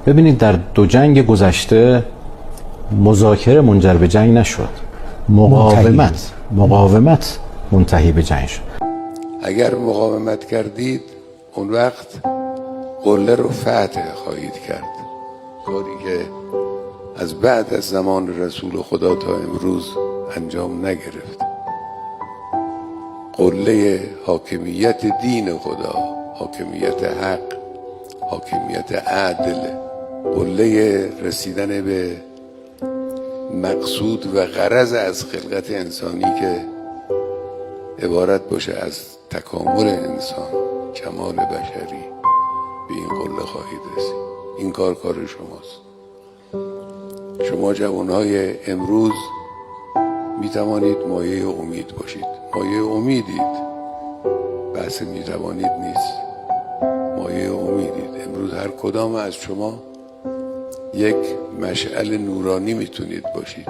ببینید در دو جنگ گذشته مذاکره منجر به جنگ نشد، مقاومت منتهی به جنگ شد. اگر مقاومت کردید اون وقت قله رو فتح خواهید کرد، کاری که از بعد از زمان رسول خدا تا امروز انجام نگرفت. قله حاکمیت دین خدا، حاکمیت حق، حاکمیت عدل، قله رسیدن به مقصود و غرض از خلقت انسانی که عبارت باشه از تکامل انسان، کمال بشری، به این قله خواهید رسید. این کار شماست. شما جوانهای امروز می توانید مایه امید باشید. مایه امیدید، بحث می توانید نیست، مایه امیدید. امروز هر کدام از شما یک مشعل نورانی میتونید باشید.